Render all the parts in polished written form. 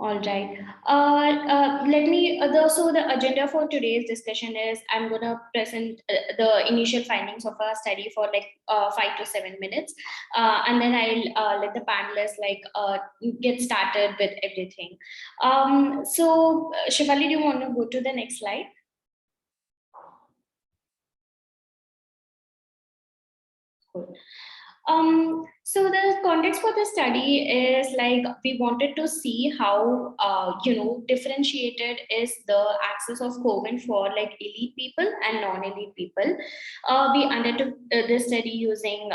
All right. So the agenda for today's discussion is I'm going to present the initial findings of our study for like 5 to 7 minutes. And then I'll let the panelists get started with everything. Shivali, do you want to go to the next slide? Cool. So the context for the study is like we wanted to see how differentiated is the access of COVID for like elite people and non-elite people. We undertook this study using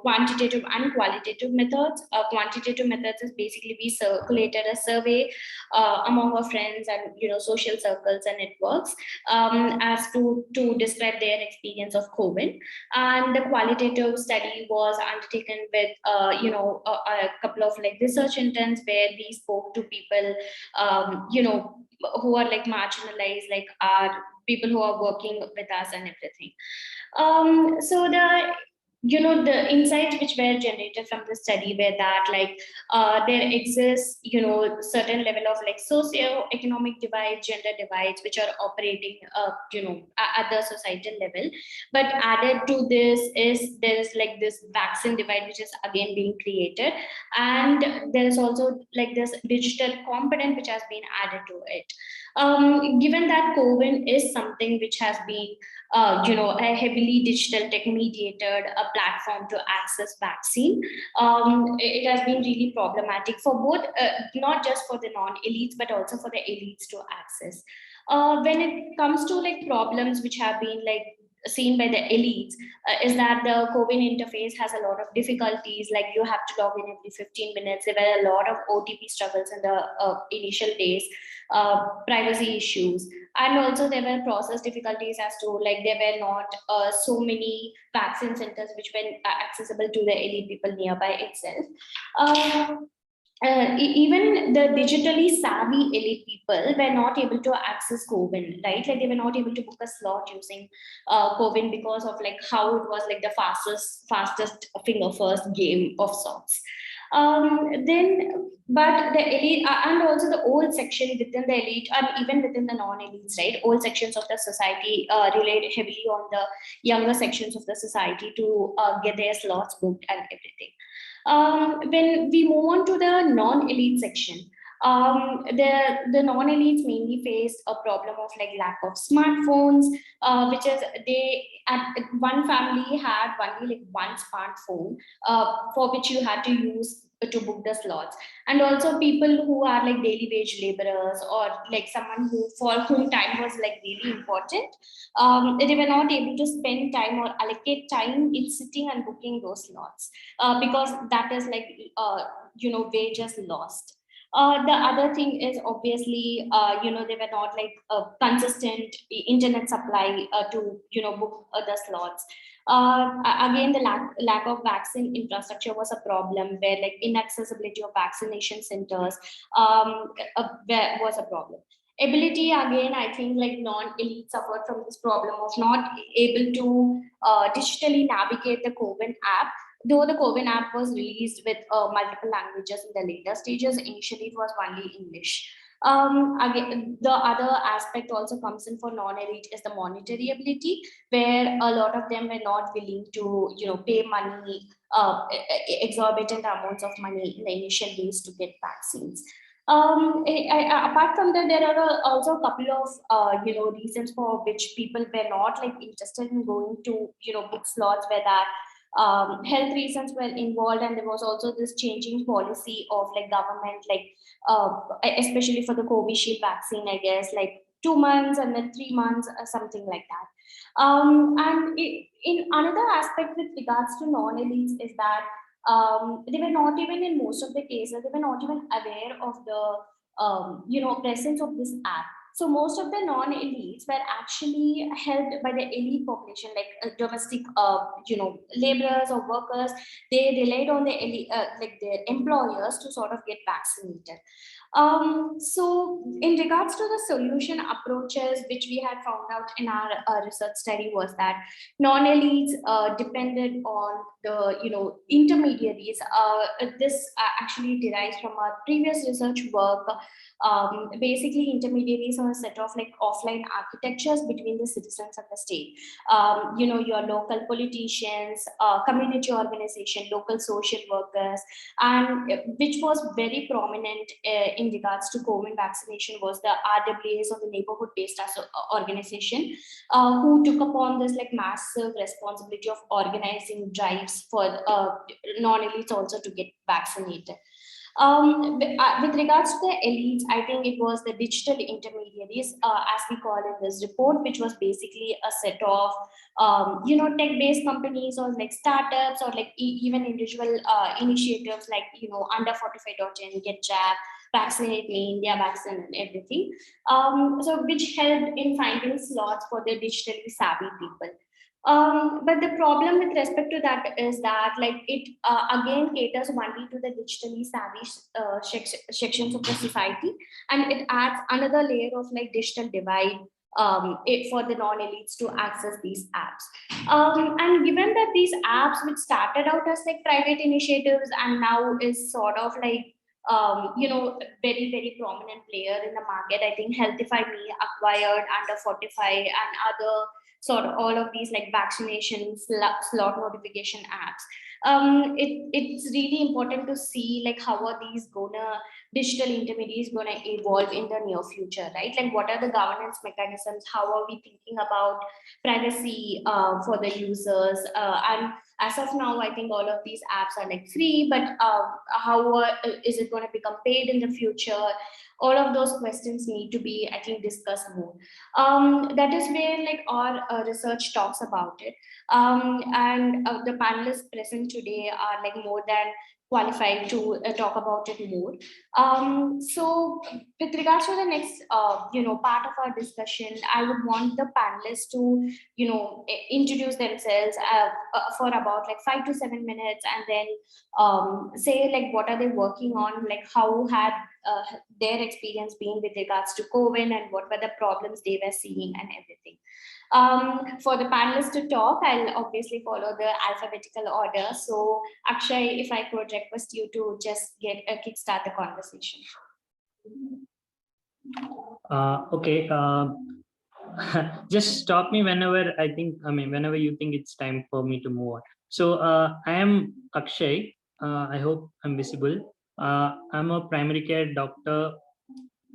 quantitative and qualitative methods. Quantitative methods is basically we circulated a survey among our friends and social circles and networks as to describe their experience of COVID, and the qualitative study was undertaken with a couple of like research interns where we spoke to people who are like marginalized, like are people who are working with us and everything. So the insights which were generated from the study were that like there exists certain level of like socio-economic divides, gender divides, which are operating at the societal level. But added to this is there is like this vaccine divide which is again being created, and there is also like this digital component which has been added to it. Given that COVID is something which has been a heavily digital tech mediated a platform to access vaccine, it has been really problematic for both, not just for the non-elites but also for the elites to access. When it comes to like problems which have been like seen by the elites, is that the COVID interface has a lot of difficulties, like you have to log in every 15 minutes. There were a lot of OTP struggles in the initial days, privacy issues, and also there were process difficulties as to like there were not so many vaccine centers which were accessible to the elite people nearby itself. Uh, Even the digitally savvy elite people were not able to access COVID, right? Like they were not able to book a slot using COVID because of like how it was like the fastest finger first game of sorts. But the elite and also the old section within the elite and even within the non-elites, right? Old sections of the society relied heavily on the younger sections of the society to get their slots booked and everything. When we move on to the non-elite section, the non-elites mainly faced a problem of like lack of smartphones, which is they at one family had only like one smartphone for which you had to use to book the slots. And also people who are like daily wage laborers or like someone who for whom time was like really important, they were not able to spend time or allocate time in sitting and booking those slots, because that is like wages lost. The other thing is obviously, they were not like a consistent internet supply to book the slots. Again, the lack of vaccine infrastructure was a problem, where like inaccessibility of vaccination centers was a problem. Ability, again, I think like non-elite suffered from this problem of not able to digitally navigate the COVID app. Though the COVID app was released with multiple languages in the later stages, initially it was only English. Again, the other aspect also comes in for non-elite is the monetary ability, where a lot of them were not willing to, pay money, exorbitant amounts of money in the initial days to get vaccines. Apart from that, there are also a couple of reasons for which people were not like interested in going to book slots, where that health reasons were involved, and there was also this changing policy of like government, like especially for the Covishield vaccine, I guess, like 2 months and then 3 months, something like that. In another aspect with regards to non-elites is that they were not even, in most of the cases, they were not even aware of the presence of this app. So most of the non-elites were actually helped by the elite population, like domestic, laborers or workers. They relied on the elite, like their employers to sort of get vaccinated. So, in regards to the solution approaches, which we had found out in our research study, was that non-elites depended on the intermediaries. This actually derives from our previous research work. Basically, intermediaries are a set of like offline architectures between the citizens and the state. Your local politicians, community organization, local social workers, and which was very prominent in regards to COVID vaccination was the RWAs, or the neighborhood based organization, who took upon this like massive responsibility of organizing drives for non-elites also to get vaccinated. With regards to the elites, I think it was the digital intermediaries, as we call in this report, which was basically a set of tech-based companies, or like startups, or like even individual initiatives, like under 45.in, get jab, vaccinate me, India vaccine, and everything. So which helped in finding slots for the digitally savvy people. But the problem with respect to that is that like it again caters only to the digitally savvy sections of the society, and it adds another layer of like digital divide, for the non-elites to access these apps. And given that these apps, which started out as like private initiatives and now is sort of like very prominent player in the market. I think Healthify Me acquired under 45 and other sort of all of these like vaccination slot notification apps. It's really important to see like how are these gonna digital intermediaries gonna evolve in the near future, right? Like what are the governance mechanisms? How are we thinking about privacy for the users? And as of now, I think all of these apps are like free, but how is it going to become paid in the future? All of those questions need to be, I think, discussed more. That is where like our research talks about it. And the panelists present today are like more than qualified to talk about it more. So with regards to the next, part of our discussion, I would want the panelists to, introduce themselves for about like 5 to 7 minutes, and then say like what are they working on, like how had their experience been with regards to COVID, and what were the problems they were seeing, and everything. For the panelists to talk, I'll obviously follow the alphabetical order. So, Akshay, if I could request you to just get a kickstart the conversation. Okay. Just stop me whenever whenever you think it's time for me to move on. So I am Akshay. I hope I'm visible. I'm a primary care doctor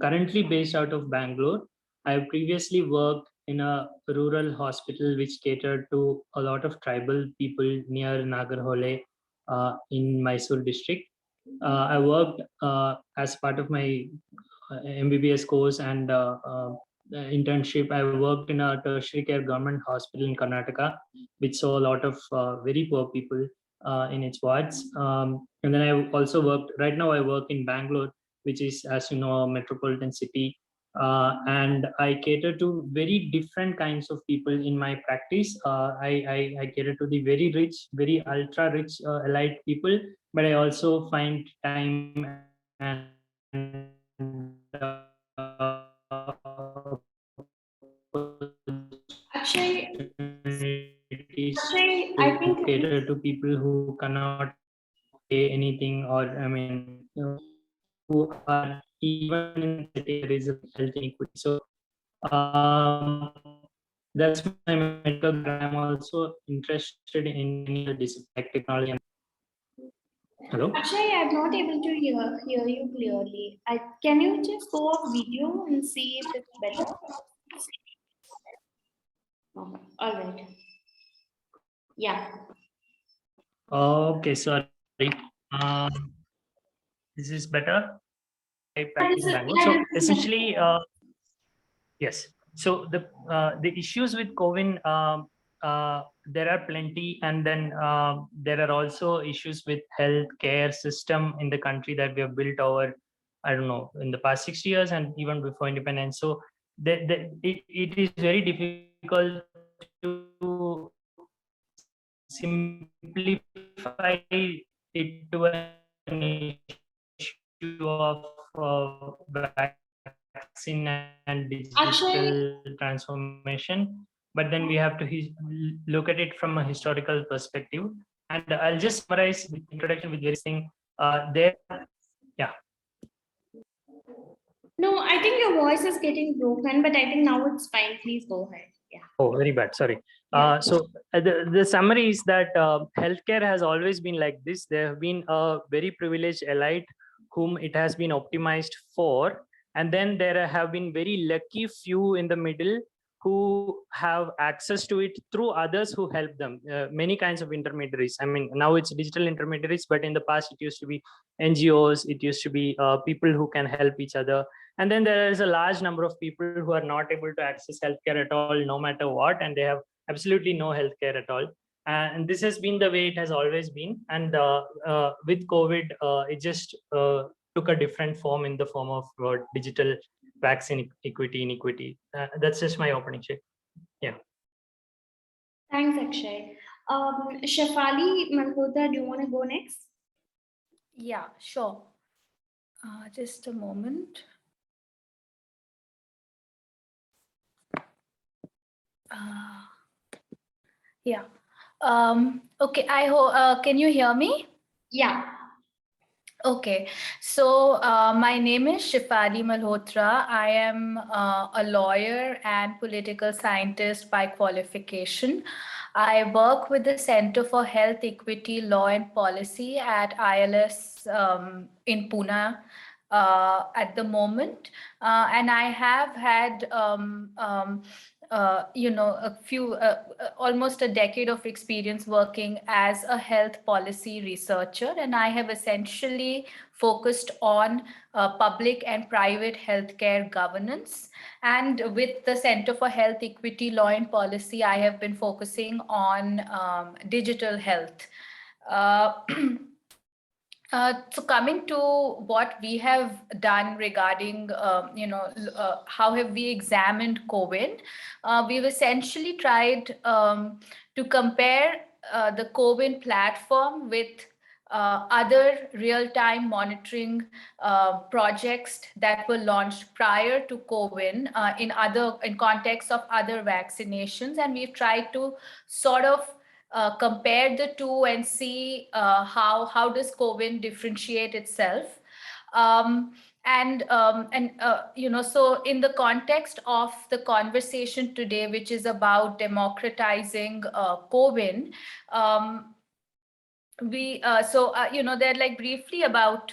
currently based out of Bangalore. I have previously worked in a rural hospital which catered to a lot of tribal people near Nagarhole in Mysore district. I worked as part of my MBBS course and internship. I worked in a tertiary care government hospital in Karnataka, which saw a lot of very poor people in its wards. And then I also worked, right now I work in Bangalore, which is, as you know, a metropolitan city. And I cater to very different kinds of people in my practice. I cater to the very rich, very ultra rich elite people, but I also find time Akshay, I to think cater to people who cannot pay anything, or who are even in the setting there is a health inequity. So that's my medical background. I'm also interested in many other disciplines like technology. Hello? Akshay, I'm not able to hear you clearly. Can you just go off video and see if it's better? Okay. All right. Yeah. Okay, sorry. Um, this is better. I practice in Bangalore. So essentially, yes. So the issues with COVID, there are plenty, and then there are also issues with healthcare system in the country that we have built over, I don't know, in the past 6 years and even before independence. So it is very difficult to simplify it to an issue of vaccine and digital transformation, but then we have to Actually, look at it from a historical perspective. And I'll just summarize the introduction with various things. There are, yeah. no, I think your voice is getting broken, but I think now it's fine. Please go ahead. Yeah. Oh, very bad. Sorry. Yeah. The summary is that healthcare has always been like this. There have been a very privileged elite whom it has been optimized for. And then there have been very lucky few in the middle who have access to it through others who help them. Many kinds of intermediaries. I mean, now it's digital intermediaries, but in the past it used to be NGOs, it used to be people who can help each other. And then there is a large number of people who are not able to access healthcare at all, no matter what, and they have absolutely no healthcare at all. And this has been the way it has always been. And with COVID, it just took a different form in the form of digital vaccine equity inequity. That's just my opening share. Yeah. Thanks, Akshay. Shafali Malhotra, do you want to go next? Yeah, sure. Just a moment. Yeah. Okay. Can you hear me? Yeah. Okay. So my name is Shifali Malhotra. I am a lawyer and political scientist by qualification. I work with the Center for Health Equity, Law and Policy at ILS in Pune at the moment. And I have had almost a decade of experience working as a health policy researcher, and I have essentially focused on public and private healthcare governance. And with the Center for Health Equity, Law and Policy, I have been focusing on digital health. So coming to what we have done regarding, how have we examined COVID? We've essentially tried to compare the COVID platform with other real-time monitoring projects that were launched prior to COVID in context of other vaccinations, and we've tried to sort of compare the two and see how does COVID differentiate itself. So in the context of the conversation today, which is about democratizing COVID, there are like briefly about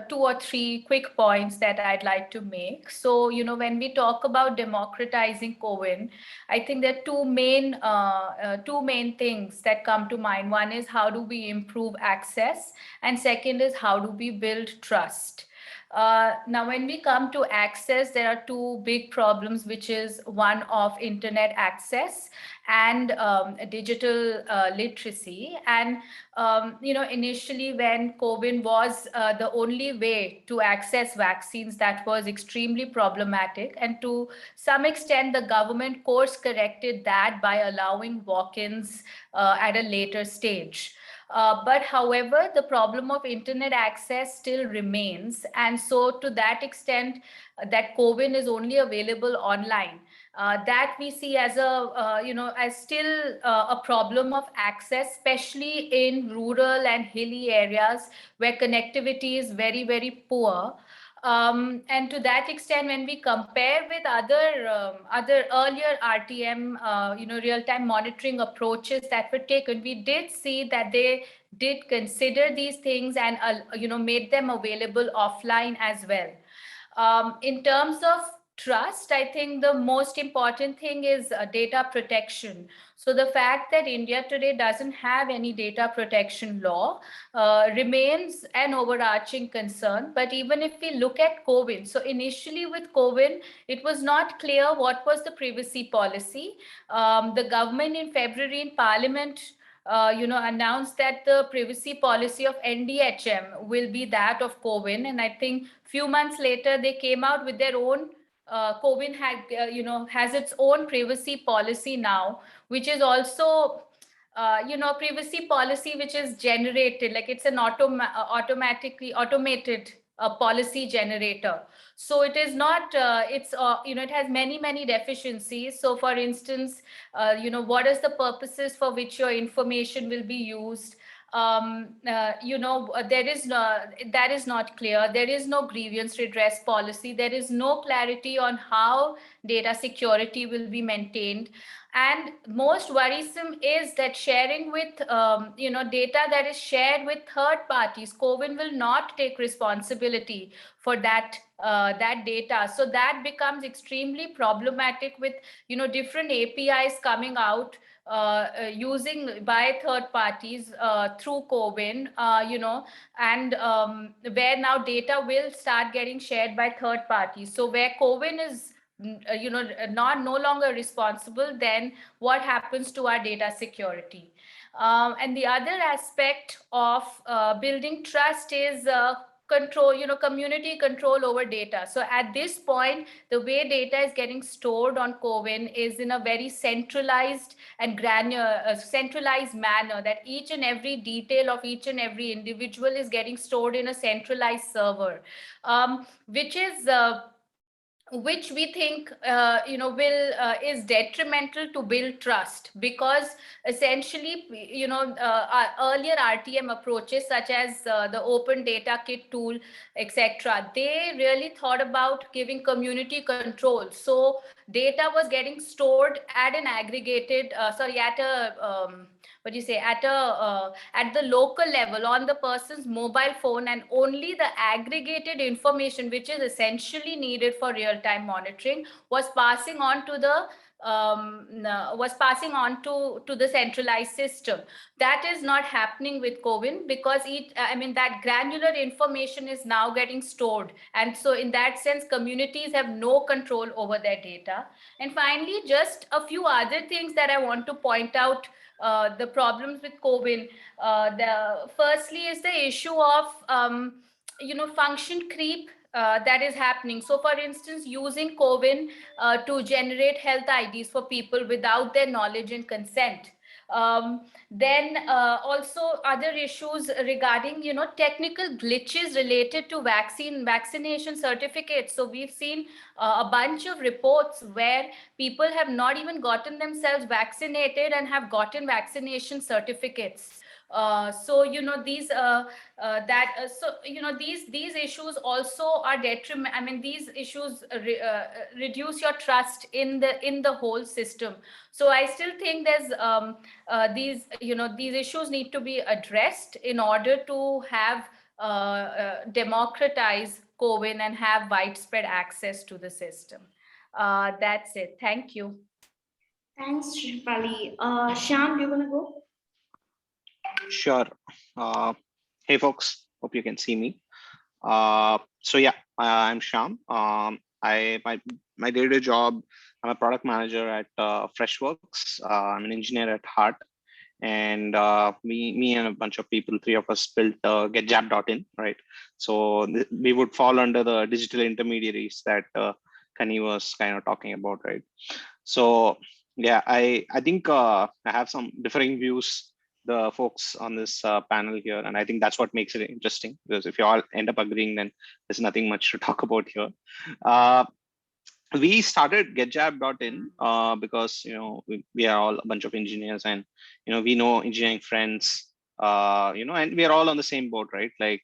2 or 3 quick points that I'd like to make. So, when we talk about democratizing COVID, I think there are two main things that come to mind. One is how do we improve access, and second is how do we build trust. Now, when we come to access, there are two big problems, which is one of internet access and digital literacy. And initially when COVID was the only way to access vaccines, that was extremely problematic. And to some extent, the government course corrected that by allowing walk-ins at a later stage. But however, the problem of internet access still remains. And so to that extent, that COVID is only available online. That we see as as still a problem of access, especially in rural and hilly areas where connectivity is very, very poor. And to that extent, when we compare with other earlier RTM, real-time monitoring approaches that were taken, we did see that they did consider these things and made them available offline as well. In terms of trust, I think the most important thing is data protection. So the fact that India today doesn't have any data protection law remains an overarching concern. But even if we look at COVID, so initially with COVID, it was not clear what was the privacy policy. The government in February in Parliament announced that the privacy policy of NDHM will be that of COVID. And I think few months later, they came out with their own COVID has its own privacy policy now, which is also privacy policy which is generated, like it's an automatically automated policy generator. So it is not it has many deficiencies. So for instance, what is the purposes for which your information will be used? There is no, that is not clear. There is no grievance redress policy. There is no clarity on how data security will be maintained. And most worrisome is that sharing with data that is shared with third parties, COVID will not take responsibility for that data. So that becomes extremely problematic with different APIs coming out using by third parties through COVID, and where now data will start getting shared by third parties. So where COVID is no longer responsible, then what happens to our data security? And the other aspect of building trust is control, community control over data. So at this point, the way data is getting stored on COVID is in a very centralized and granular, centralized manner, that each and every detail of each and every individual is getting stored in a centralized server, which we think will is detrimental to build trust, because essentially our earlier RTM approaches such as the open data kit tool, etc., they really thought about giving community control. So data was getting stored at an aggregated at a what do you say, at the local level on the person's mobile phone, and only the aggregated information which is essentially needed for real-time monitoring was passing on to the the centralized system. That is not happening with COVID, because that granular information is now getting stored, and so in that sense communities have no control over their data. And finally, just a few other things that I want to point out, the problems with COVID. Firstly is the issue of function creep that is happening. So for instance, using COVID to generate health IDs for people without their knowledge and consent. Then also other issues regarding technical glitches related to vaccination certificates. So we've seen a bunch of reports where people have not even gotten themselves vaccinated and have gotten vaccination certificates. These issues also are detriment. These issues reduce your trust in the whole system. So I still think there's these issues need to be addressed in order to have democratize COVID and have widespread access to the system. That's it. Thank you. Thanks, Shifali. Shyam, do you want to go? Sure. Hey folks, hope you can see me. So yeah, I'm Shyam. My day-to-day job, I'm a product manager at Freshworks. I'm an engineer at heart, and me and a bunch of people, three of us, built getjab.in, right? So we would fall under the digital intermediaries that Kani was kind of talking about, right? So yeah, I think I have some differing views, the folks on this panel here, and I think that's what makes it interesting, because if you all end up agreeing, then there's nothing much to talk about here. We started getjab.in because we are all a bunch of engineers, and we know engineering friends, and we are all on the same boat, right? Like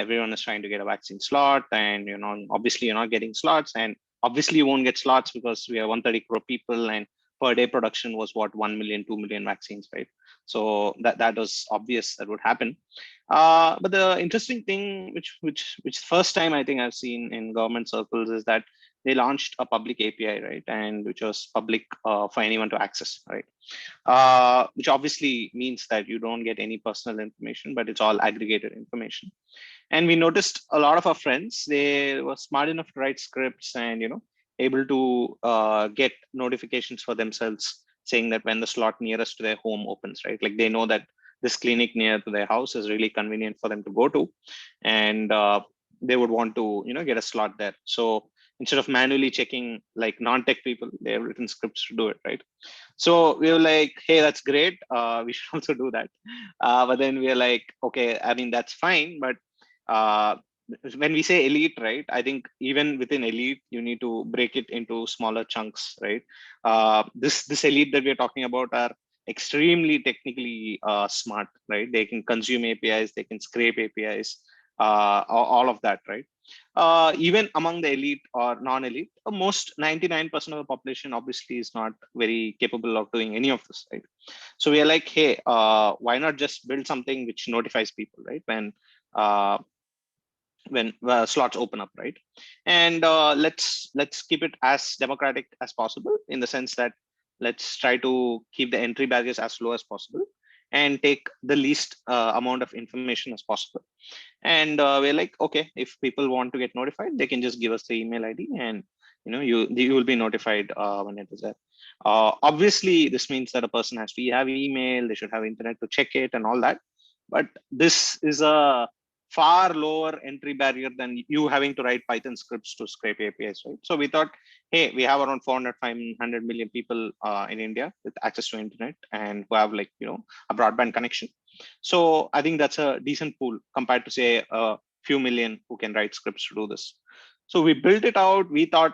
everyone is trying to get a vaccine slot, and obviously you're not getting slots, and obviously you won't get slots because we are 130 crore people, and per day production was what, 1 million, 2 million vaccines, right? So that was obvious that would happen. But the interesting thing, which first time I think I've seen in government circles, is that they launched a public API, right? And which was public for anyone to access, right? Which obviously means that you don't get any personal information, but it's all aggregated information. And we noticed a lot of our friends, they were smart enough to write scripts and able to get notifications for themselves saying that when the slot nearest to their home opens, right? Like they know that this clinic near to their house is really convenient for them to go to, and they would want to get a slot there. So instead of manually checking, like non-tech people, they have written scripts to do it, right? So we were like, hey, that's great. We should also do that. But then we are like, okay, I mean, that's fine. But uh, when we say elite, right, I think even within elite, you need to break it into smaller chunks, right? This elite that we're talking about are extremely technically smart, right? They can consume APIs, they can scrape APIs, all of that, right? Even among the elite or non-elite, most 99% of the population obviously is not very capable of doing any of this, right? So we are like, hey, why not just build something which notifies people, right? Uh, when slots open up, right? And let's keep it as democratic as possible, in the sense that let's try to keep the entry barriers as low as possible and take the least amount of information as possible. And we're like, okay, if people want to get notified, they can just give us the email ID, and you will be notified when it is there. Obviously this means that a person has to have email, they should have internet to check it and all that, but this is a far lower entry barrier than you having to write Python scripts to scrape APIs, right? So we thought, hey, we have around 400 500 million people in India with access to internet and who have, like, a broadband connection. So I think that's a decent pool compared to, say, a few million who can write scripts to do this. So we built it out. We thought,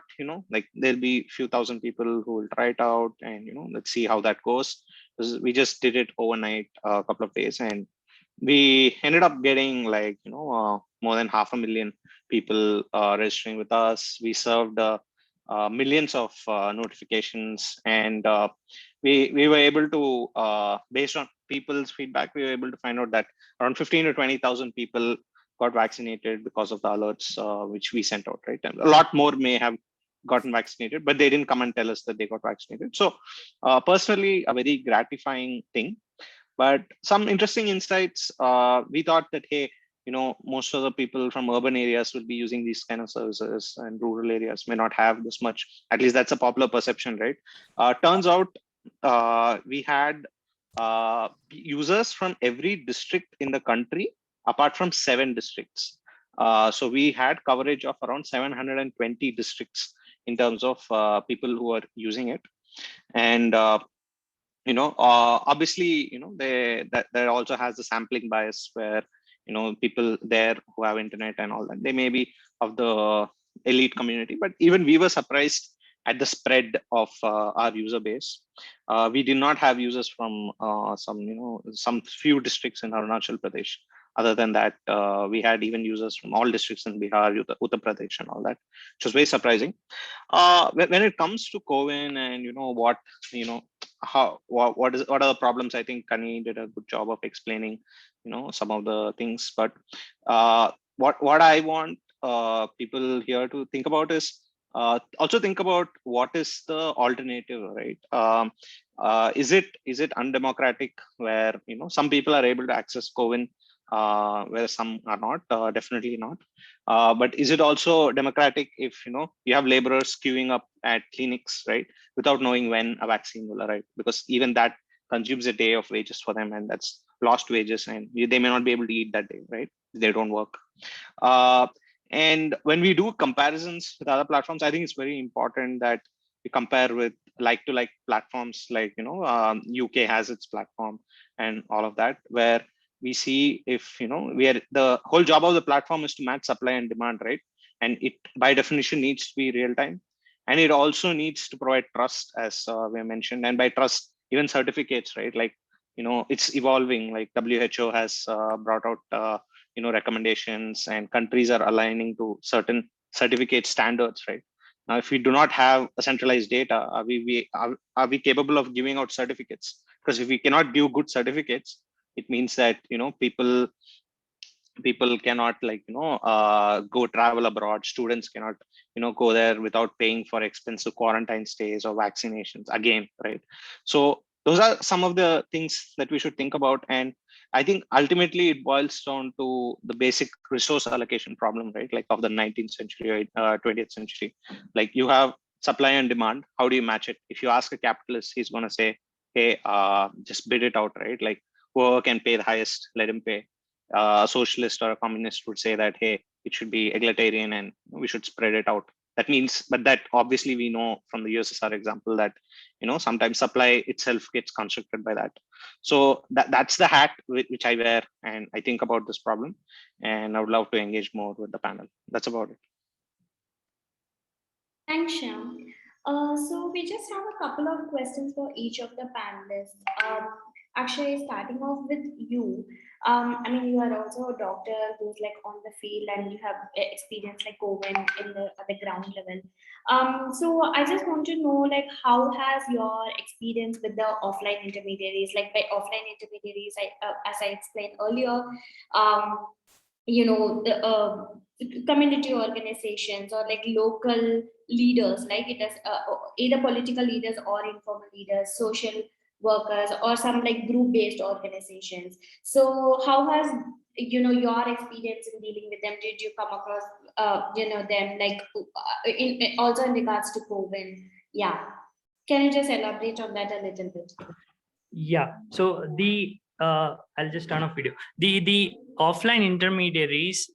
like, there'll be a few thousand people who will try it out, and let's see how that goes. We just did it overnight, a couple of days, and we ended up getting, like, more than 500,000 people registering with us. We served millions of notifications, and we were able to, based on people's feedback, we were able to find out that around 15 to 20,000 people got vaccinated because of the alerts which we sent out, right? And a lot more may have gotten vaccinated, but they didn't come and tell us that they got vaccinated. So personally, a very gratifying thing. But some interesting insights. We thought that, hey, most of the people from urban areas will be using these kind of services, and rural areas may not have this much. At least that's a popular perception, right? Turns out we had users from every district in the country, apart from 7 districts. So we had coverage of around 720 districts in terms of people who are using it. And obviously, that also has the sampling bias, where people there who have internet and all that, they may be of the elite community, but even we were surprised at the spread of our user base. We did not have users from some few districts in Arunachal Pradesh. Other than that, we had even users from all districts in Bihar, Uttar Pradesh, and all that, which was very surprising. When it comes to COVID, and what are the problems, I think Kani did a good job of explaining some of the things. But what I want people here to think about is, also think about what is the alternative, right? Is it undemocratic, where some people are able to access COVID, where some are not? Definitely not. But is it also democratic if you have laborers queuing up at clinics, right, without knowing when a vaccine will arrive? Because even that consumes a day of wages for them, and that's lost wages, and they may not be able to eat that day, right? They don't work. And when we do comparisons with other platforms, I think it's very important that we compare with like platforms, like UK has its platform and all of that, where we see if the whole job of the platform is to match supply and demand, right? And it by definition needs to be real time, and it also needs to provide trust, as we mentioned. And by trust, even certificates, right? Like it's evolving. Like WHO has brought out recommendations, and countries are aligning to certain certificate standards, right? Now, if we do not have a centralized data, are we capable of giving out certificates? Because if we cannot give good certificates, it means that people cannot, like go travel abroad. Students cannot go there without paying for expensive quarantine stays or vaccinations again, right? So those are some of the things that we should think about. And I think ultimately it boils down to the basic resource allocation problem, right? Like of the 19th century or 20th century. Like you have supply and demand. How do you match it? If you ask a capitalist, he's going to say, hey, just bid it out, right? Like whoever can pay the highest, let him pay. A socialist or a communist would say that, hey, it should be egalitarian and we should spread it out. That means, but that obviously we know from the USSR example that, sometimes supply itself gets constricted by that. So that's the hat which I wear, and I think about this problem, and I would love to engage more with the panel. That's about it. Thanks, Shyam. So we just have a couple of questions for each of the panelists. Actually, starting off with you. I mean, you are also a doctor who's like on the field, and you have experience like COVID in the at the ground level. So I just want to know, like, how has your experience with the offline intermediaries, like by offline intermediaries, as I explained earlier, the community organizations or like local leaders, like it is either political leaders or informal leaders, social workers, or some like group based organizations. So how has your experience in dealing with them? Did you come across them like also in regards to COVID? Yeah, can you just elaborate on that a little bit? Yeah, so I'll just turn off video. The offline intermediaries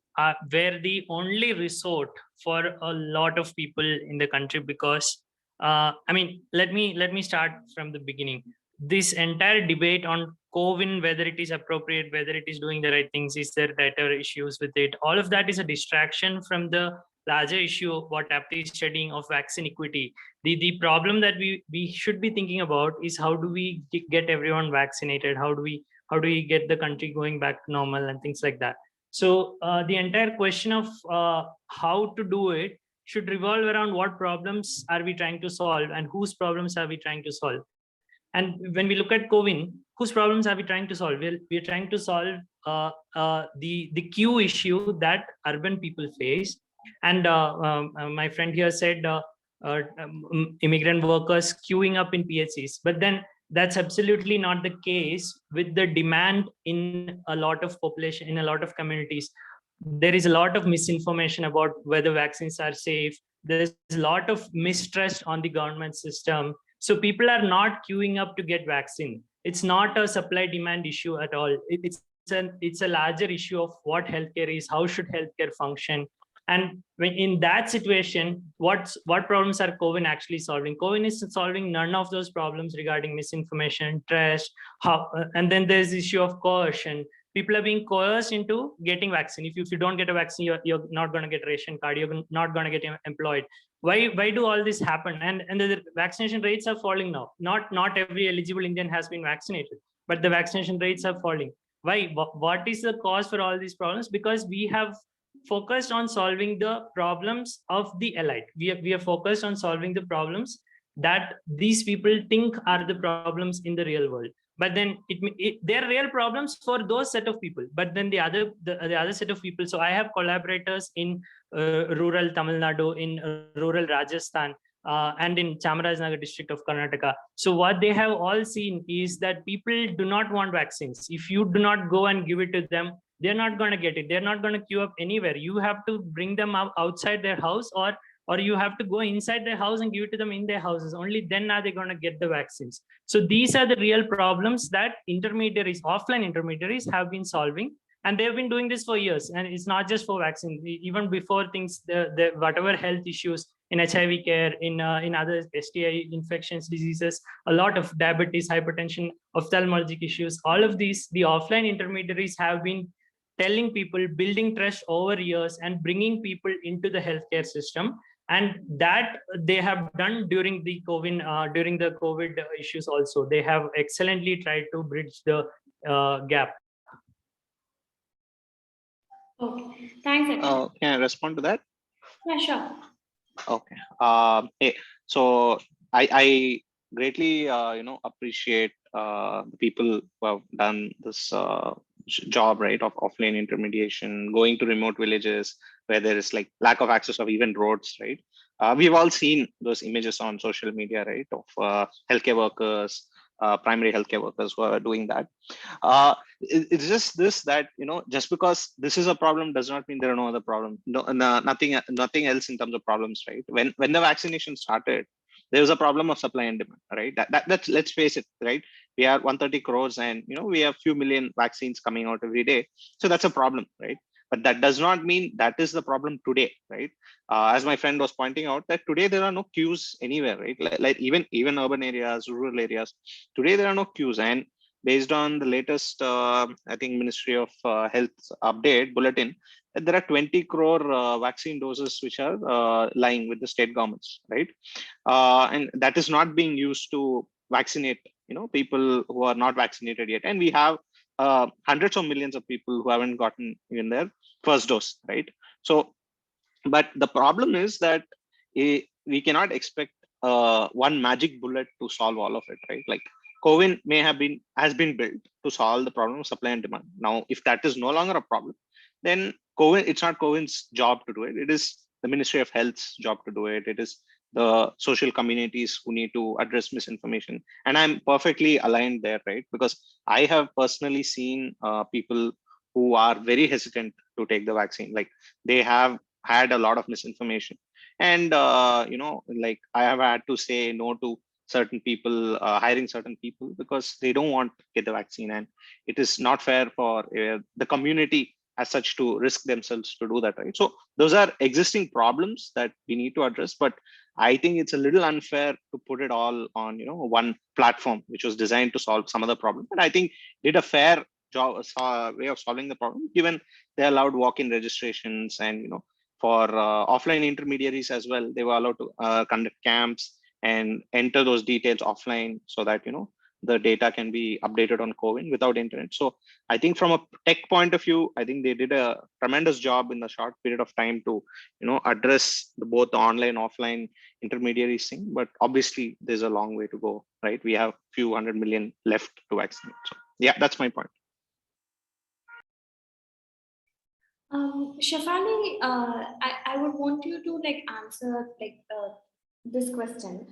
were the only resort for a lot of people in the country, because I mean, let me start from the beginning. This entire debate on COVID, whether it is appropriate, whether it is doing the right things, is there data issues with it, all of that is a distraction from the larger issue of what Aapti is studying of vaccine equity. The problem that we should be thinking about is how do we get everyone vaccinated, how do we get the country going back to normal and things like that. So the entire question of how to do it should revolve around what problems are we trying to solve and whose problems are we trying to solve. And when we look at COVID, whose problems are we trying to solve? We're trying to solve the queue issue that urban people face. And my friend here said immigrant workers queuing up in PHCs, but then that's absolutely not the case with the demand in a lot of population, in a lot of communities. There is a lot of misinformation about whether vaccines are safe. There's a lot of mistrust on the government system. So people are not queuing up to get vaccine. It's not a supply demand issue at all. It's a larger issue of what healthcare is, how should healthcare function. And when in that situation, what problems are COVID actually solving? COVID is solving none of those problems regarding misinformation, trust, and then there's the issue of coercion. People are being coerced into getting vaccine. If you don't get a vaccine, you're not going to get a ration card, you're not going to get employed. Why do all this happen? And the vaccination rates are falling now. Not every eligible Indian has been vaccinated, but the vaccination rates are falling. Why? What is the cause for all these problems? Because we have focused on solving the problems of the elite. We are focused on solving the problems that these people think are the problems in the real world. But then they're real problems for those set of people. But then the other set of people. So I have collaborators in rural Tamil Nadu, in rural Rajasthan, and in Chamarajanagar district of Karnataka. So what they have all seen is that people do not want vaccines. If you do not go and give it to them, they're not going to get it. They're not going to queue up anywhere. You have to bring them out outside their house, or you have to go inside their house and give it to them in their houses. Only then are they going to get the vaccines. So these are the real problems that intermediaries, offline intermediaries, have been solving. And they've been doing this for years. And it's not just for vaccine. Even before things, the whatever health issues in HIV care, in other STI infections, diseases, a lot of diabetes, hypertension, ophthalmologic issues, all of these, the offline intermediaries have been telling people, building trust over years and bringing people into the healthcare system. And that they have done during the COVID issues also. They have excellently tried to bridge the gap. Okay, thanks. Can I respond to that? Yeah, sure. Okay. So I greatly appreciate the people who have done this job, right, of offline intermediation, going to remote villages where there is like lack of access of even roads, right? We've all seen those images on social media, right, of healthcare workers, primary healthcare workers who are doing that. It's just this, that just because this is a problem does not mean there are no other problem. Nothing else in terms of problems, right? When the vaccination started, there was a problem of supply and demand, right? That's, let's face it, right? We are 130 crores, and we have few million vaccines coming out every day, so that's a problem, right? but that does not mean that is the problem today, right? As my friend was pointing out, that today there are no queues anywhere, right? Like even urban areas, rural areas, today there are no queues. And based on the latest, I think Ministry of Health update bulletin, there are 20 crore vaccine doses which are lying with the state governments, right? And that is not being used to vaccinate, people who are not vaccinated yet. And we have hundreds of millions of people who haven't gotten even their first dose, right? So, but the problem is that we cannot expect one magic bullet to solve all of it, right? Like COVID has been built to solve the problem of supply and demand. Now, if that is no longer a problem, then COVID, it's not COVID's job to do it. It is the Ministry of Health's job to do it. It is the social communities who need to address misinformation. And I'm perfectly aligned there, right? Because I have personally seen people who are very hesitant to take the vaccine. Like they have had a lot of misinformation. And, like I have had to say no to certain people, hiring certain people because they don't want to get the vaccine. And it is not fair for the community as such to risk themselves to do that, right? So those are existing problems that we need to address. But I think it's a little unfair to put it all on, one platform, which was designed to solve some of the problem. And I think did a fair job, way of solving the problem, given they allowed walk-in registrations and, for offline intermediaries as well, they were allowed to conduct camps and enter those details offline so that, the data can be updated on COVID without internet. So I think from a tech point of view, I think they did a tremendous job in the short period of time to, address both the online, offline intermediaries thing. But obviously there's a long way to go, right? We have few 100 million left to vaccinate. So yeah, that's my point. Shafali, I would want you to answer this question.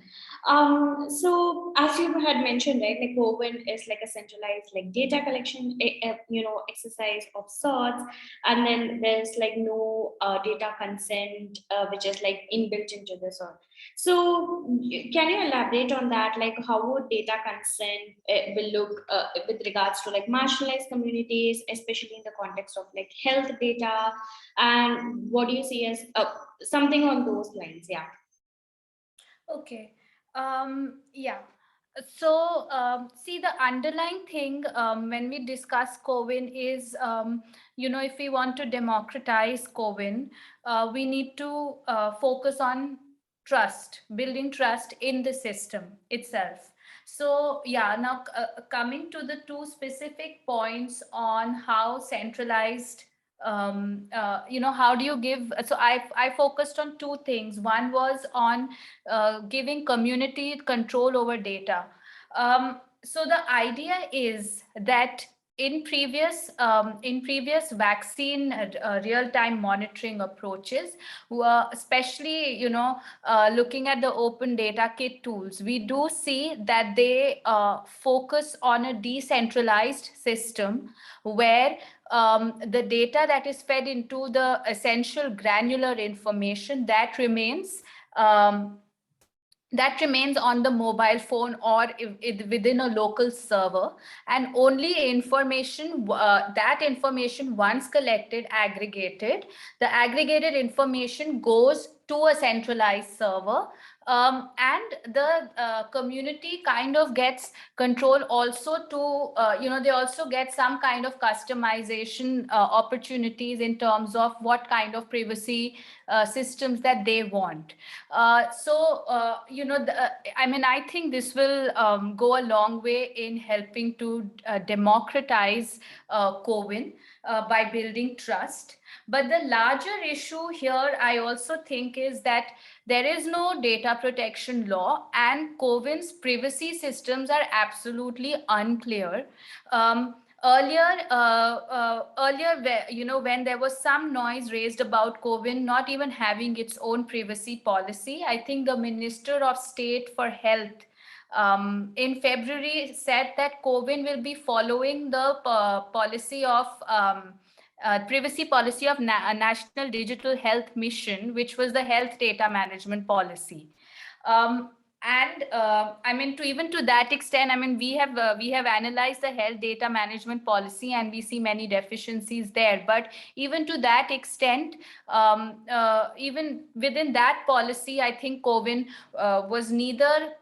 So as you had mentioned, right, like Woven is like a centralized data collection, exercise of sorts, and then there's no data consent, which is inbuilt into this one. So can you elaborate on that? Like how would data consent will look with regards to marginalized communities, especially in the context of health data, and what do you see as something on those lines? Yeah. Okay. Yeah. So, see, the underlying thing when we discuss COVID is, if we want to democratize COVID, we need to focus on trust, building trust in the system itself. So, yeah, now coming to the two specific points on how centralized how do you give, so I focused on two things. One was on giving community control over data. So the idea is that in previous vaccine real-time monitoring approaches, especially looking at the open data kit tools, we do see that they focus on a decentralized system where the data that is fed into the essential granular information that remains on the mobile phone or within a local server, and only information that information once collected, aggregated, the aggregated information goes to a centralized server, and the community kind of gets control also to they also get some kind of customization opportunities in terms of what kind of privacy systems that they want. I think this will go a long way in helping to democratize COVID by building trust. But the larger issue here, I also think, is that there is no data protection law, and COVID's privacy systems are absolutely unclear. Earlier, when there was some noise raised about COVID not even having its own privacy policy, I think the Minister of State for Health in February said that COVID will be following the policy of privacy policy of National Digital Health Mission, which was the health data management policy. And I mean, to that extent, I mean, we have analyzed the health data management policy, and we see many deficiencies there. But even to that extent, even within that policy, I think CoWIN was neither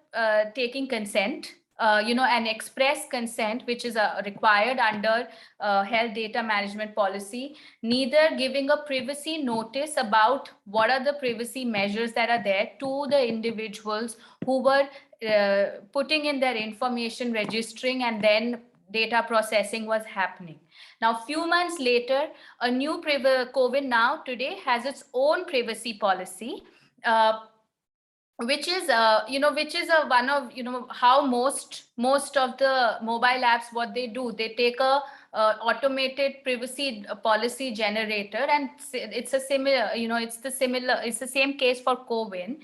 taking consent, an express consent, which is required under health data management policy, neither giving a privacy notice about what are the privacy measures that are there to the individuals who were putting in their information, registering, and then data processing was happening. Now, few months later, a new CoWIN now today has its own privacy policy, which is one of, how most of the mobile apps, what they do, they take a automated privacy policy generator, and it's a similar, it's the same case for CoWIN,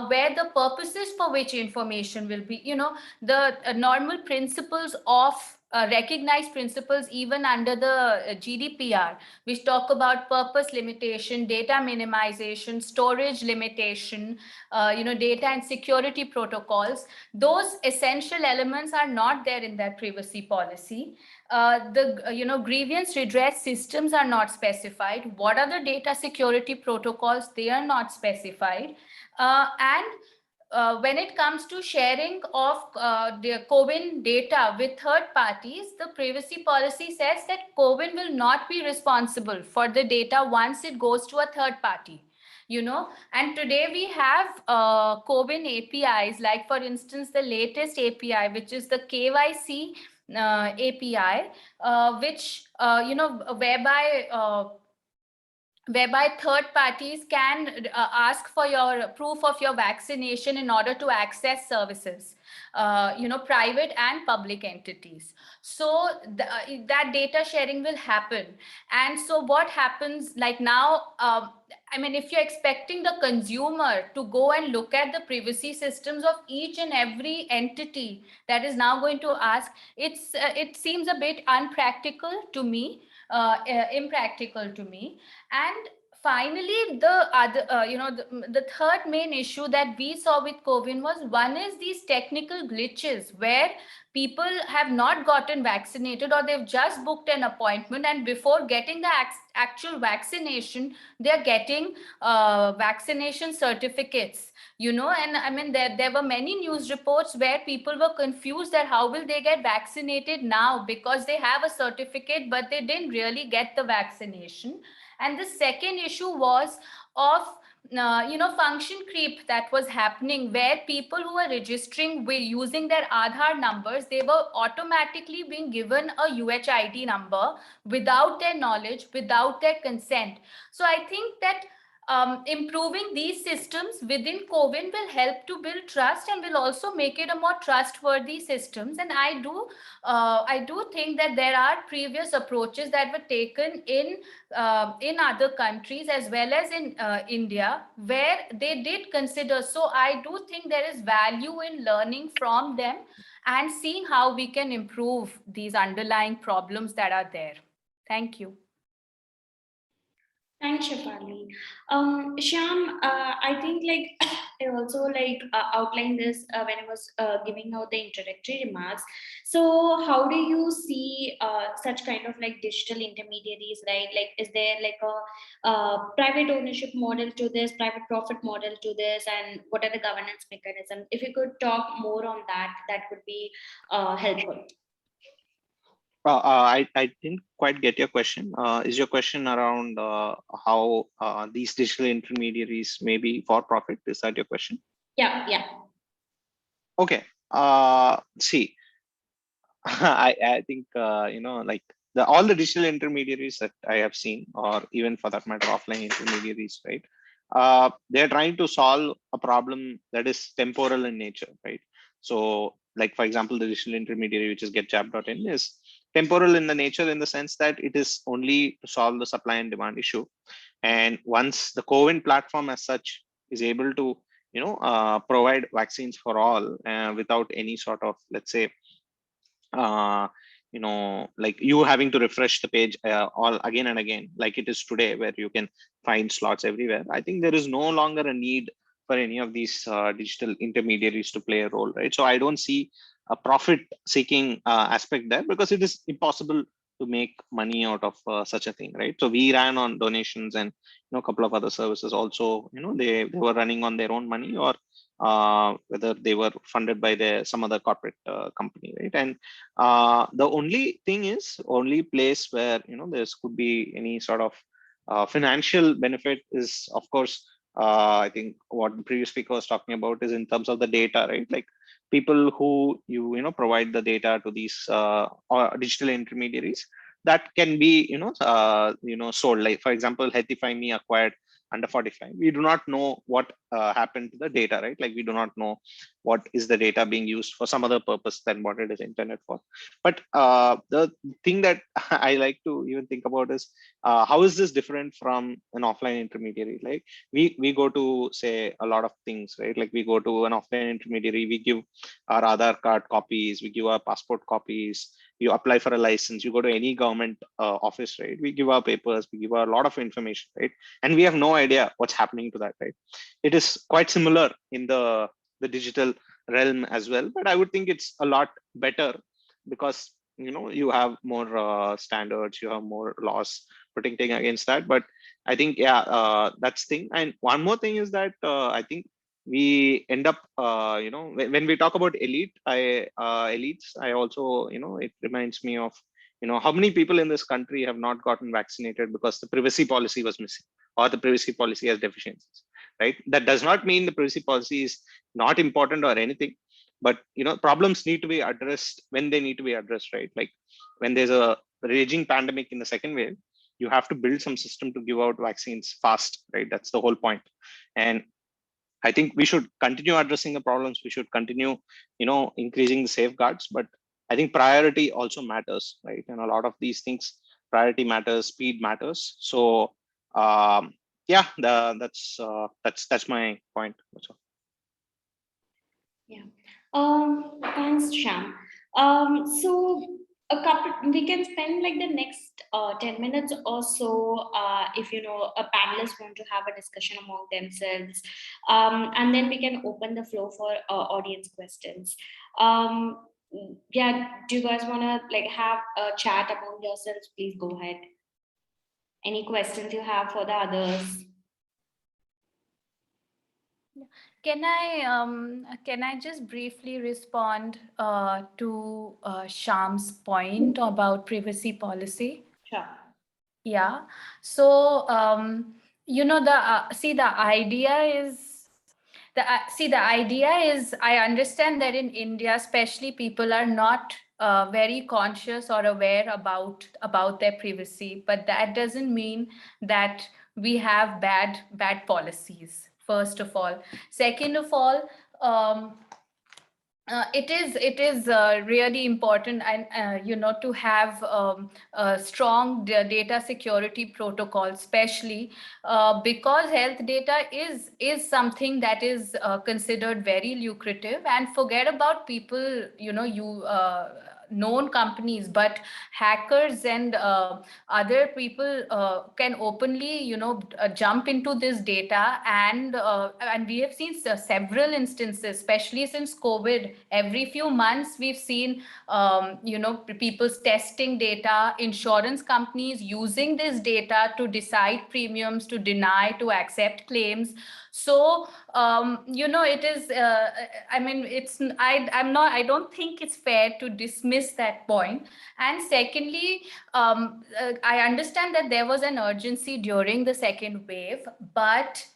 where the purposes for which information will be, the normal principles of recognized principles even under the GDPR, which talk about purpose limitation, data minimization, storage limitation, data and security protocols. Those essential elements are not there in that privacy policy. Grievance redress systems are not specified. What are the data security protocols? They are not specified. And when it comes to sharing of the CoWIN data with third parties, the privacy policy says that CoWIN will not be responsible for the data once it goes to a third party. And today we have CoWIN APIs, like for instance, the latest API, which is the KYC API, which, whereby third parties can ask for your proof of your vaccination in order to access services, private and public entities. So that data sharing will happen. And so what happens, like now, I mean, if you're expecting the consumer to go and look at the privacy systems of each and every entity that is now going to ask, it seems a bit unpractical to me, impractical to me. And finally, the other, the third main issue that we saw with CoWIN was, one is these technical glitches where people have not gotten vaccinated, or they've just booked an appointment, and before getting the actual vaccination, they're getting vaccination certificates, and I mean, there were many news reports where people were confused that how will they get vaccinated now, because they have a certificate, but they didn't really get the vaccination. And the second issue was of function creep that was happening, where people who were registering with using their Aadhaar numbers, they were automatically being given a UHID number without their knowledge, without their consent. So I think that improving these systems within CoWIN will help to build trust, and will also make it a more trustworthy systems. And I do think that there are previous approaches that were taken in other countries as well as in India, where they did consider. So I do think there is value in learning from them and seeing how we can improve these underlying problems that are there. Thank you. Thanks, Shefali. Shyam, I think I also outlined this when I was giving out the introductory remarks. So, how do you see such kind of digital intermediaries, right? Is there private ownership model to this, private profit model to this, and what are the governance mechanisms? If you could talk more on that, that would be helpful. I didn't quite get your question. Is your question around how these digital intermediaries may be for profit? Is that your question? Yeah. Okay. See, I think all the digital intermediaries that I have seen, or even for that matter, offline intermediaries, right? They're trying to solve a problem that is temporal in nature, right? So, like for example, the digital intermediary, which is getjab.in, is temporal in the nature, in the sense that it is only to solve the supply and demand issue. And once the CoWIN platform as such is able to provide vaccines for all without any sort of, let's say, like you having to refresh the page all again and again, like it is today, where you can find slots everywhere. I think there is no longer a need for any of these digital intermediaries to play a role, right? So I don't see a profit-seeking aspect there, because it is impossible to make money out of such a thing, right? So we ran on donations, and a couple of other services also, they were running on their own money, or whether they were funded by some other corporate company, right? And the only place where there could be any sort of financial benefit is, of course, I think what the previous speaker was talking about is in terms of the data, right? Like people who provide the data to these or digital intermediaries, that can be sold. Like for example, Hetify Me acquired under 45. We do not know what happened to the data, right? Like we do not know what is the data being used for some other purpose than what it is intended for. But the thing that I like to even think about is how is this different from an offline intermediary? Like we go to say a lot of things, right? Like we go to an offline intermediary, we give our Aadhaar card copies, we give our passport copies, you apply for a license, you go to any government office, right? We give our papers, we give a lot of information, right? And we have no idea what's happening to that, right? It is quite similar in the digital realm as well, but I would think it's a lot better, because you have more standards, you have more laws protecting against that. But I think that's thing. And one more thing is that I think we end up when we talk about elites, I also it reminds me of how many people in this country have not gotten vaccinated because the privacy policy was missing, or the privacy policy has deficiencies, right? That does not mean the privacy policy is not important or anything, but problems need to be addressed when they need to be addressed, right? Like when there's a raging pandemic in the second wave, you have to build some system to give out vaccines fast, right? That's the whole point. And I think we should continue addressing the problems. We should continue, increasing the safeguards. But I think priority also matters, right? And a lot of these things, priority matters, speed matters. So, yeah, that's my point. Yeah. Thanks, Sham. So we can spend like the next 10 minutes or so, if a panelist want to have a discussion among themselves, and then we can open the floor for audience questions. Um, yeah, do you guys want to like have a chat among yourselves? Please go ahead. Any questions you have for the others? Can I just briefly respond to Sham's point about privacy policy? Sure. Yeah. So the idea is I understand that in India, especially, people are not very conscious or aware about their privacy, but that doesn't mean that we have bad policies. First of all, second of all, it is really important, and to have a strong data security protocol, especially because health data is something that is considered very lucrative. And forget about people, known companies, but hackers and other people can openly jump into this data, and we have seen several instances, especially since COVID. Every few months we've seen people's testing data, insurance companies using this data to decide premiums, to deny, to accept claims. So it is I mean, I don't think it's fair to dismiss that point. And secondly, I understand that there was an urgency during the second wave, but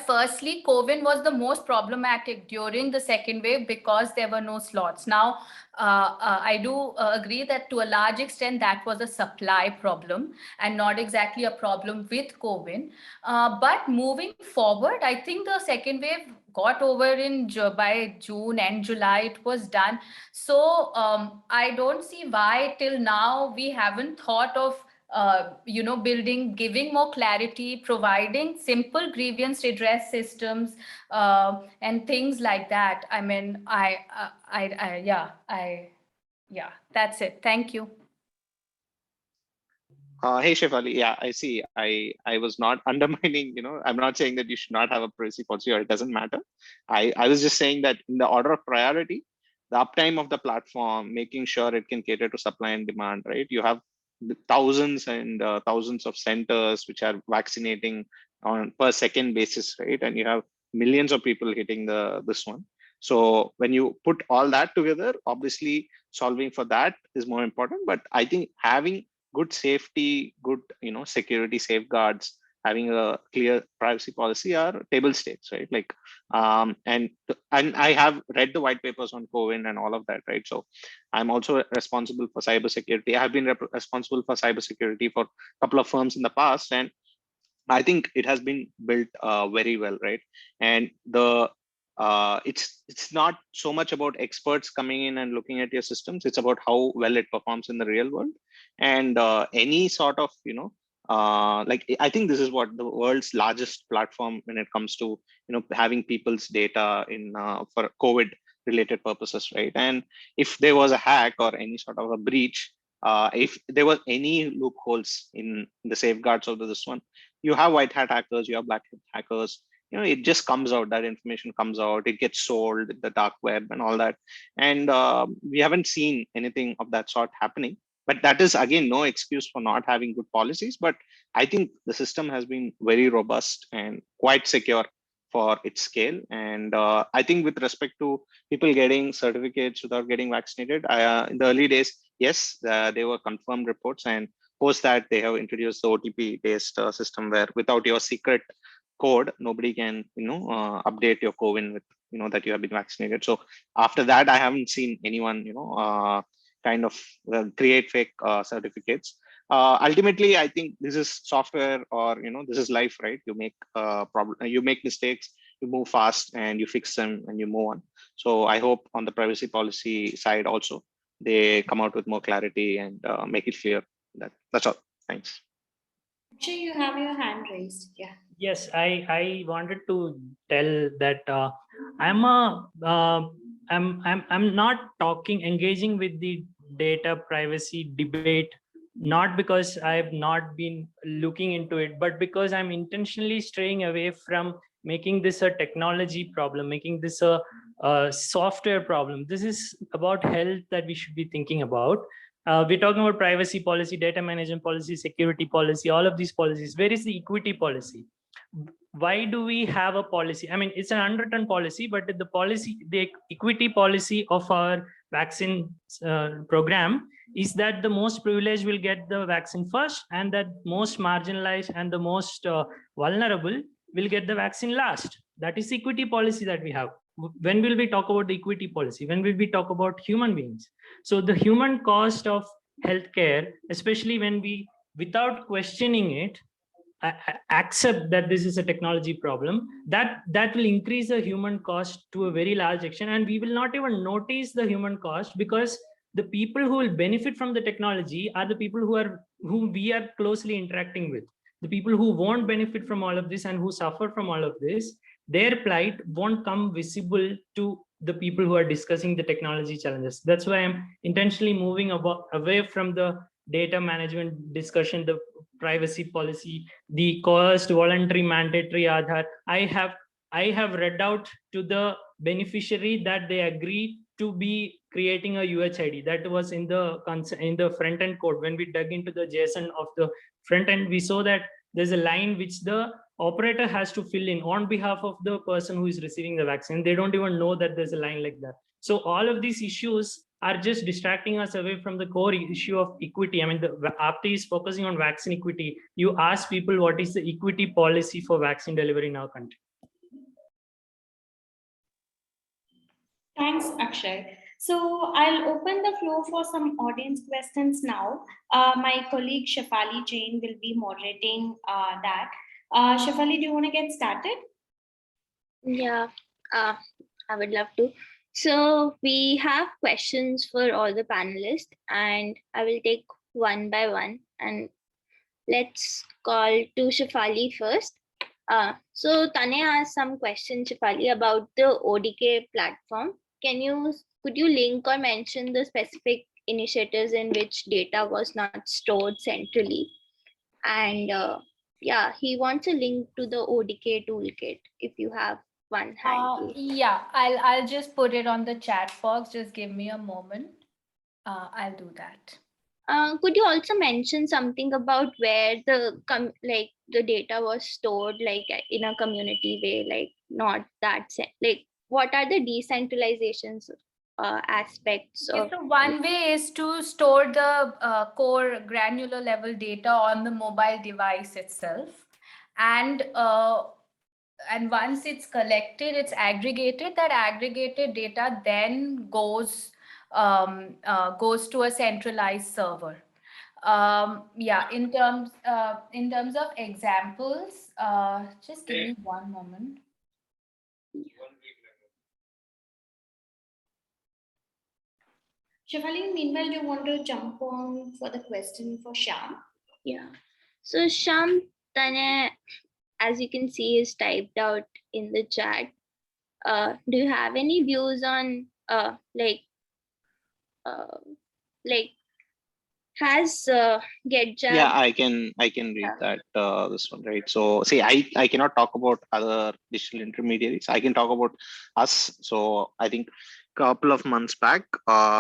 firstly, COVID was the most problematic during the second wave because there were no slots. Now, I do agree that to a large extent that was a supply problem and not exactly a problem with COVID. But moving forward, I think the second wave got over by June and July. It was done. So I don't see why till now we haven't thought of giving more clarity, providing simple grievance redress systems, and things like that. I mean, yeah, that's it. Thank you. Hey Shefali, yeah, I see. I was not undermining, I'm not saying that you should not have a privacy policy or it doesn't matter. I was just saying that in the order of priority, the uptime of the platform, making sure it can cater to supply and demand, right? You have the thousands and thousands of centers which are vaccinating on per second basis, right? And you have millions of people hitting this one. So when you put all that together, obviously solving for that is more important. But I think having good safety, good security safeguards, having a clear privacy policy are table stakes, right? Like, and I have read the white papers on COVID and all of that, right? So I'm also responsible for cybersecurity. I have been responsible for cybersecurity for a couple of firms in the past, and I think it has been built very well, right? And it's not so much about experts coming in and looking at your systems. It's about how well it performs in the real world, and any sort of like I think this is what the world's largest platform when it comes to having people's data in for COVID related purposes, right? And if there was a hack or any sort of a breach, if there were any loopholes in the safeguards of this one, you have white hat hackers, you have black hat hackers. It just comes out, that information comes out, it gets sold in the dark web and all that. And we haven't seen anything of that sort happening. But that is again no excuse for not having good policies. But I think the system has been very robust and quite secure for its scale. And I think with respect to people getting certificates without getting vaccinated, in the early days, yes, they were confirmed reports, and post that they have introduced the OTP based system where without your secret code, nobody can update your COVID with that you have been vaccinated. So after that, I haven't seen anyone kind of create fake certificates. Ultimately, I think this is software, or this is life, right? You make you make mistakes, you move fast, and you fix them, and you move on. So I hope on the privacy policy side also they come out with more clarity and make it clear. That's all. Thanks. Actually, you have your hand raised. Yeah. Yes, I wanted to tell that I'm a I'm not engaging with the data privacy debate, not because I've not been looking into it, but because I'm intentionally straying away from making this a technology problem, making this a software problem. This is about health that we should be thinking about. We're talking about privacy policy, data management policy, security policy, all of these policies. Where is the equity policy? Why do we have a policy? I mean, it's an unwritten policy, but the equity policy of our vaccine program is that the most privileged will get the vaccine first, and that most marginalized and the most vulnerable will get the vaccine last. That is equity policy that we have. When will we talk about the equity policy? When will we talk about human beings? So the human cost of healthcare, especially when we, without questioning it, accept that this is a technology problem, that will increase the human cost to a very large extent, and we will not even notice the human cost, because the people who will benefit from the technology are the people whom we are closely interacting with. The people who won't benefit from all of this and who suffer from all of this, their plight won't come visible to the people who are discussing the technology challenges. That's why I'm intentionally moving away from the data management discussion, the privacy policy, the coerced, voluntary, mandatory Aadhaar. I have read out to the beneficiary that they agree to be creating a UHID. That was in the front end code. When we dug into the JSON of the front end, we saw that there's a line which the operator has to fill in on behalf of the person who is receiving the vaccine. They don't even know that there's a line like that. So all of these issues are just distracting us away from the core issue of equity. I mean, the Aapti is focusing on vaccine equity. You ask people what is the equity policy for vaccine delivery in our country. Thanks, Akshay. So I'll open the floor for some audience questions now. My colleague Shefali Jain will be moderating that. Shefali, do you want to get started? Yeah, I would love to. So we have questions for all the panelists, and I will take one by one. And let's call to Shefali first. So Tanya asked some questions, Shefali, about the ODK platform. Could you link or mention the specific initiatives in which data was not stored centrally? And yeah, he wants a link to the ODK toolkit if you have one handy. Yeah, I'll just put it on the chat box. Just give me a moment. I'll do that. Could you also mention something about where the the data was stored, like in a community way, like not that like what are the decentralizations aspects Okay, of? so one way is to store the core granular level data on the mobile device itself, and once it's collected, it's aggregated. That aggregated data then goes to a centralized server. Yeah, in terms of examples, just give me one moment. Shefali, meanwhile, do you want to jump on for the question for Shyam? Yeah. So Shyam, Tane, as you can see, is typed out in the chat. Do you have any views on like has GetJab? Yeah, I can read that this one, right? So see, I cannot talk about other digital intermediaries. I can talk about us. So I think couple of months back,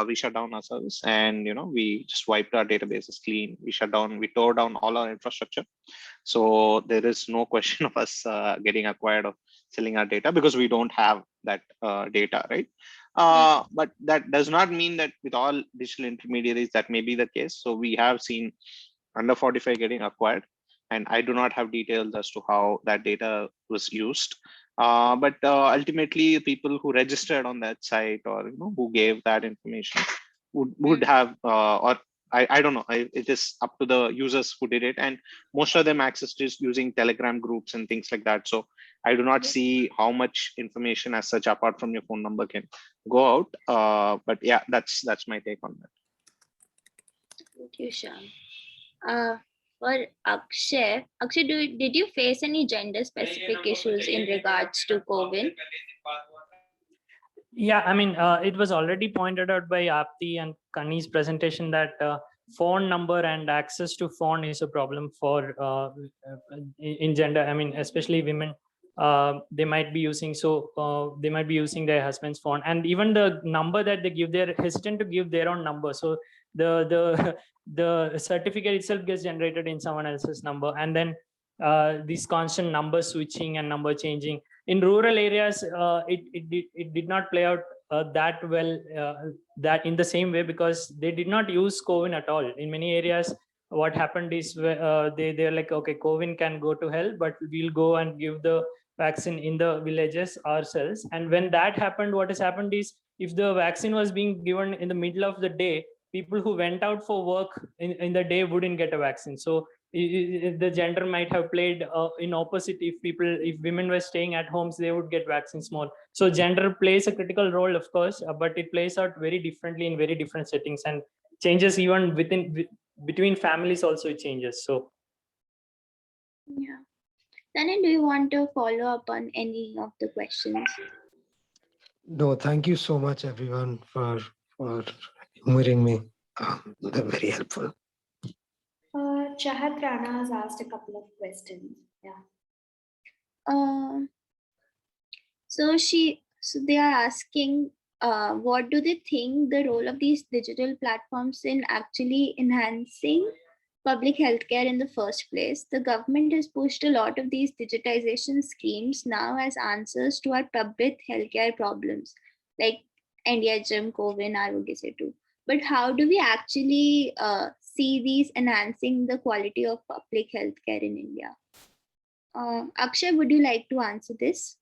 we shut down our service, and we just wiped our databases clean. We tore down all our infrastructure. So there is no question of us getting acquired or selling our data, because we don't have that data, right? But that does not mean that with all digital intermediaries that may be the case. So we have seen under 45 getting acquired, and I do not have details as to how that data was used. But ultimately, people who registered on that site, or who gave that information would have, or I don't know. It is up to the users who did it, and most of them accessed it using Telegram groups and things like that. So I do not see how much information as such, apart from your phone number, can go out. But yeah, that's my take on that. Thank you, Shyam. For Akshay, did you face any gender specific issues in regards to COVID? Yeah, I mean, it was already pointed out by Aapti and Kani's presentation that phone number and access to phone is a problem for in gender. I mean, especially women. They might be using their husband's phone, and even the number that they give, they're hesitant to give their own number. So the the certificate itself gets generated in someone else's number, and then these constant number switching and number changing. In rural areas, it did not play out that well, that in the same way, because they did not use COVID at all. In many areas, what happened is they're like, okay, COVID can go to hell, but we'll go and give the vaccine in the villages ourselves. And when that happened, what has happened is, if the vaccine was being given in the middle of the day, people who went out for work in the day wouldn't get a vaccine. So the gender might have played in opposite. If women were staying at homes, they would get vaccines more. So gender plays a critical role, of course, but it plays out very differently in very different settings, and changes even between families also, it changes. So Yeah. Tanin, do you want to follow up on any of the questions? No, thank you so much, everyone, for humoring me. They're very helpful. Chahat Rana has asked a couple of questions. Yeah. So they are asking, what do they think the role of these digital platforms in actually enhancing public healthcare in the first place? The government has pushed a lot of these digitization schemes now as answers to our public healthcare problems, like NDHM, COVID, Arogya Setu. But how do we actually see these enhancing the quality of public healthcare in India? Akshay, would you like to answer this?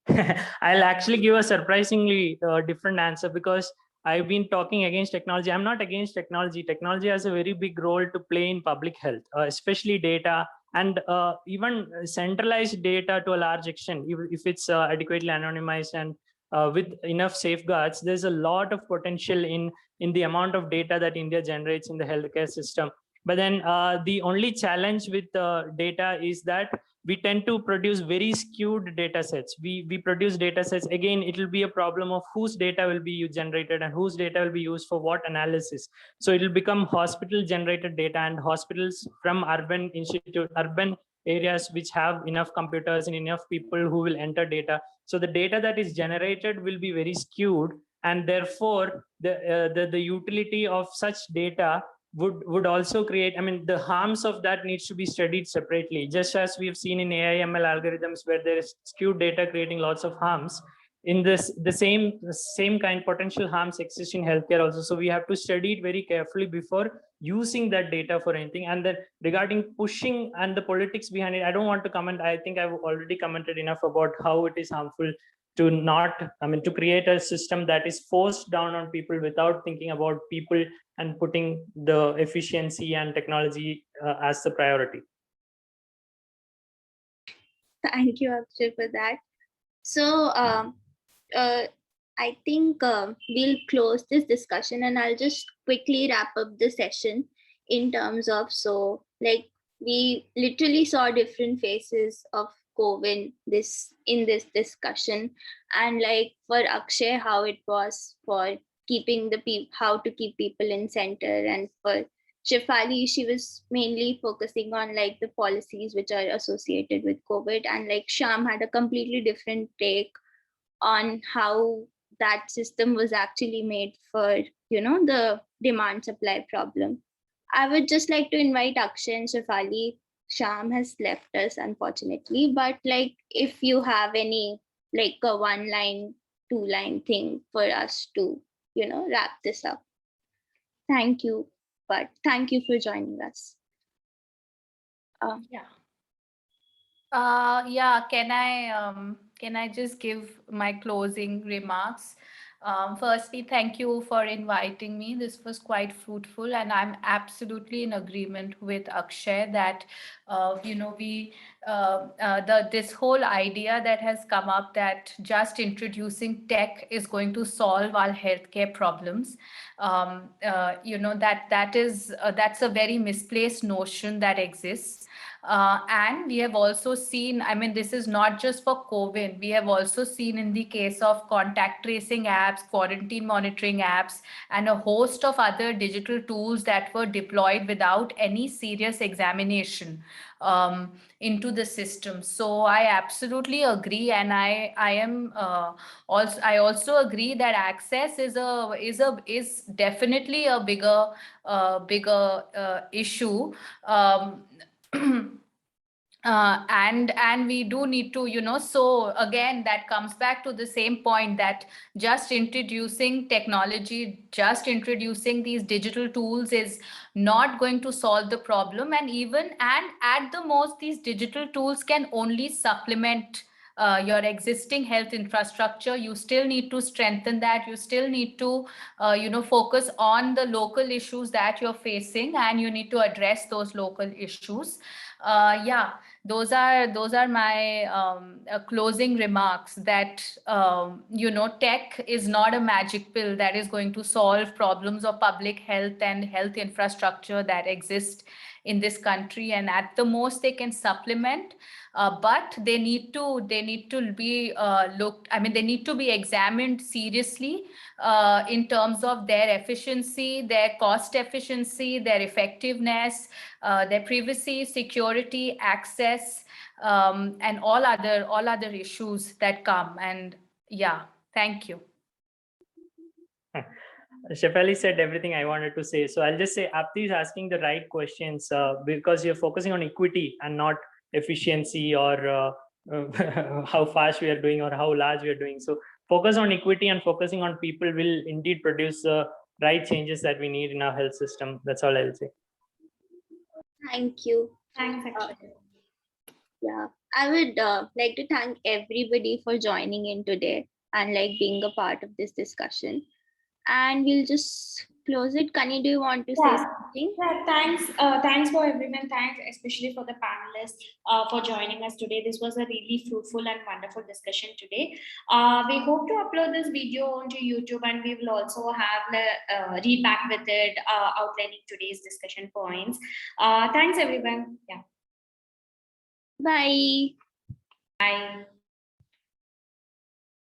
I'll actually give a surprisingly different answer, because I've been talking against technology. I'm not against technology. Technology has a very big role to play in public health, especially data, and even centralized data to a large extent. If it's adequately anonymized and with enough safeguards, there's a lot of potential in the amount of data that India generates in the healthcare system. But then the only challenge with data is that we tend to produce very skewed data sets. We produce data sets. Again, it will be a problem of whose data will be generated and whose data will be used for what analysis. So it will become hospital generated data, and hospitals from urban areas which have enough computers and enough people who will enter data. So the data that is generated will be very skewed, and therefore the utility of such data would also create, I mean, the harms of that needs to be studied separately, just as we've seen in AI ML algorithms where there is skewed data creating lots of harms. In this, the same kind potential harms exist in healthcare also. So we have to study it very carefully before using that data for anything. And then regarding pushing and the politics behind it, I don't want to comment. I think I've already commented enough about how it is harmful to not, I mean, to create a system that is forced down on people without thinking about people and putting the efficiency and technology as the priority. Thank you, Akshay, for that. So I think we'll close this discussion, and I'll just quickly wrap up the session in terms of, so like we literally saw different phases of COVID in this discussion, and like for Akshay, how it was for keeping how to keep people in center, and for Shefali, she was mainly focusing on like the policies which are associated with COVID, and like Sham had a completely different take on how that system was actually made for, the demand supply problem. I would just like to invite Akshay and Shefali. Sham has left us, unfortunately, but like if you have any like a 1-line, 2-line thing for us to, wrap this up. Thank you, but thank you for joining us. Yeah, can I just give my closing remarks? Firstly, thank you for inviting me. This was quite fruitful, and I'm absolutely in agreement with Akshay that this whole idea that has come up that just introducing tech is going to solve our healthcare problems. That's a very misplaced notion that exists. And we have also seen, I mean, this is not just for COVID. We have also seen in the case of contact tracing apps, quarantine monitoring apps, and a host of other digital tools that were deployed without any serious examination into the system. So I absolutely agree, and I also agree that access is definitely a bigger issue. And we do need to, so again, that comes back to the same point that just introducing technology, just introducing these digital tools is not going to solve the problem. And at the most, these digital tools can only supplement your existing health infrastructure. You still need to strengthen that. You still need to, focus on the local issues that you're facing, and you need to address those local issues. Those are my closing remarks, that tech is not a magic pill that is going to solve problems of public health and health infrastructure that exist in this country, and at the most they can supplement, but they need to be they need to be examined seriously in terms of their efficiency, their cost efficiency, their effectiveness, their privacy, security, access, and all other issues that come. And thank you. Shefali said everything I wanted to say. So I'll just say Aapti is asking the right questions because you're focusing on equity and not efficiency or how fast we are doing or how large we are doing. So focus on equity and focusing on people will indeed produce the right changes that we need in our health system. That's all I'll say. Thank you. Thanks, Akshay. I would like to thank everybody for joining in today and like being a part of this discussion. And we'll just close it. Kani, do you want to say something? Yeah, thanks for everyone. Thanks especially for the panelists for joining us today. This was a really fruitful and wonderful discussion today. We hope to upload this video onto YouTube, and we will also have the read back with it outlining today's discussion points. Thanks everyone. Yeah. Bye. Bye.